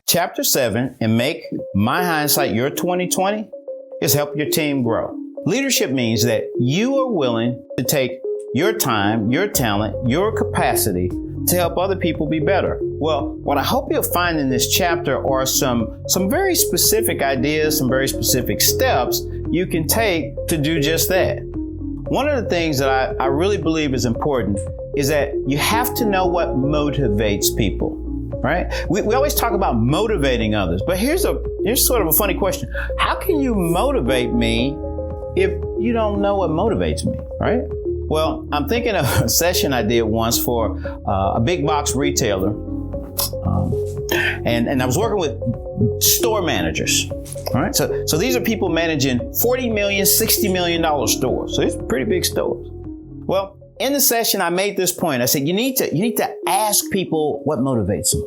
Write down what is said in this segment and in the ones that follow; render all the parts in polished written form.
Chapter 7, and make my hindsight your 2020, is help your team grow. Leadership means that you are willing to take your time, your talent, your capacity to help other people be better. Well, what I hope you'll find in this chapter are some very specific ideas, some very specific steps you can take to do just that. One of the things that I really believe is important is that you have to know what motivates people, right? We always talk about motivating others, but here's sort of a funny question. How can you motivate me if you don't know what motivates me, right? Well, I'm thinking of a session I did once for a big box retailer. And I was working with store managers. All right. So these are people managing $40 million, $60 million stores. So these are pretty big stores. Well, in the session, I made this point. I said, you need to ask people what motivates them.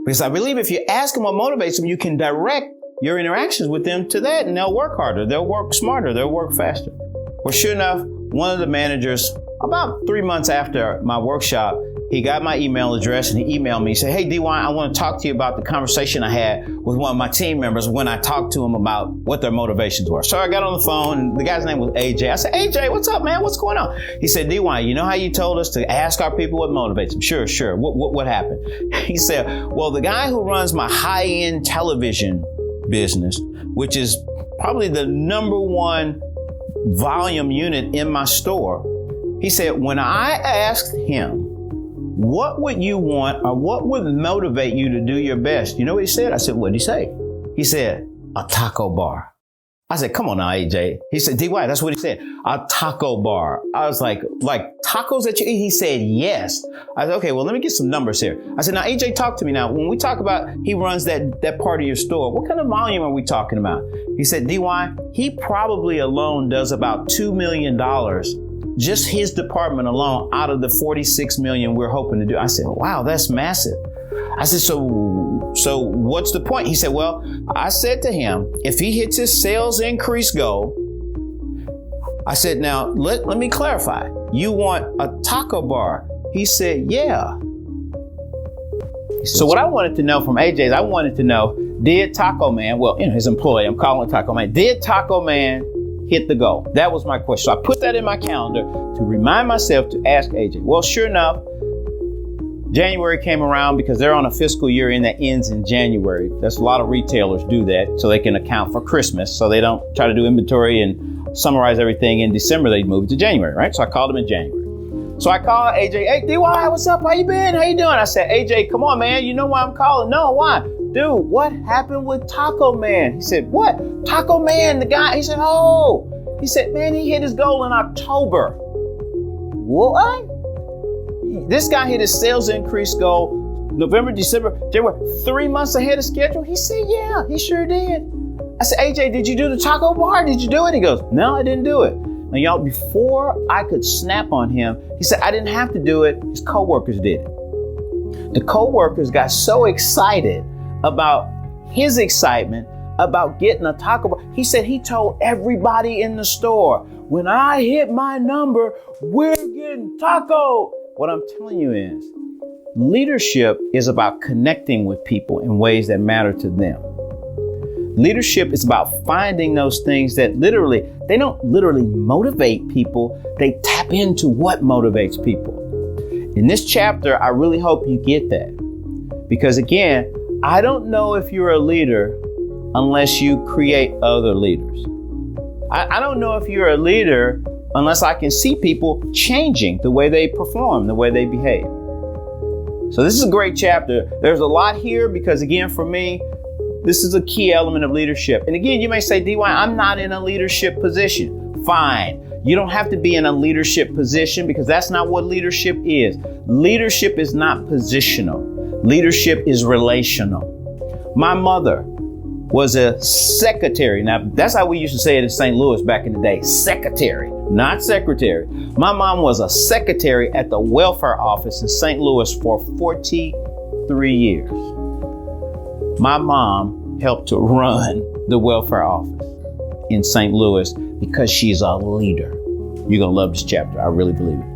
Because I believe if you ask them what motivates them, you can direct your interactions with them to that, and they'll work harder, they'll work smarter, they'll work faster. Well, sure enough, one of the managers, about 3 months after my workshop, he got my email address and he emailed me. He said, hey, DY, I want to talk to you about the conversation I had with one of my team members when I talked to him about what their motivations were. So I got on the phone, and the guy's name was AJ. I said, AJ, what's up, man? What's going on? He said, DY, you know how you told us to ask our people what motivates them? Sure. What happened? He said, well, the guy who runs my high-end television business, which is probably the number one volume unit in my store, he said, when I asked him, what would you want or what would motivate you to do your best? You know what he said? I said, what did he say? He said, a taco bar. I said, come on now, AJ. He said, DY, that's what he said. A taco bar. I was like tacos that you eat? He said, yes. I said, okay, well, let me get some numbers here. I said, now, AJ, talk to me now. When we talk about he runs that part of your store, what kind of volume are we talking about? He said, DY, he probably alone does about $2 million, just his department alone, out of the 46 million we're hoping to do. I said, wow, that's massive. I said, so what's the point? He said, well, I said to him, if he hits his sales increase goal, I said, now let me clarify. You want a taco bar? He said, yeah. So what I wanted to know from AJ is I wanted to know, did Taco Man, well, his employee, I'm calling Taco Man, did Taco Man hit the goal? That was my question. So I put that in my calendar to remind myself to ask AJ. Well, sure enough, January came around because they're on a fiscal year end that ends in January. That's a lot of retailers do that so they can account for Christmas. So they don't try to do inventory and summarize everything in December. They move it to January, right? So I called him in January. So I called AJ. Hey, DY, what's up? How you been? How you doing? I said, AJ, come on, man. You know why I'm calling? No, why? Dude, what happened with Taco Man? He said, what? Taco Man, the guy. He said, oh. He said, man, he hit his goal in October. What? This guy hit his sales increase goal November, December, January, 3 months ahead of schedule. He said, yeah, he sure did. I said, AJ, did you do the taco bar? Did you do it? He goes, no, I didn't do it. Now, y'all, before I could snap on him, he said, I didn't have to do it. His coworkers did it. The coworkers got so excited about his excitement about getting a taco bar. He said he told everybody in the store, when I hit my number, we're getting taco. What I'm telling you is leadership is about connecting with people in ways that matter to them. Leadership is about finding those things that they don't literally motivate people. They tap into what motivates people. In this chapter, I really hope you get that. Because again, I don't know if you're a leader unless you create other leaders. I don't know if you're a leader unless I can see people changing the way they perform, the way they behave. So this is a great chapter. There's a lot here because, again, for me, this is a key element of leadership. And again, you may say, DY, I'm not in a leadership position. Fine. You don't have to be in a leadership position because that's not what leadership is. Leadership is not positional. Leadership is relational. My mother was a secretary. Now, that's how we used to say it in St. Louis back in the day. Secretary, not secretary. My mom was a secretary at the welfare office in St. Louis for 43 years. My mom helped to run the welfare office in St. Louis because she's a leader. You're going to love this chapter. I really believe it.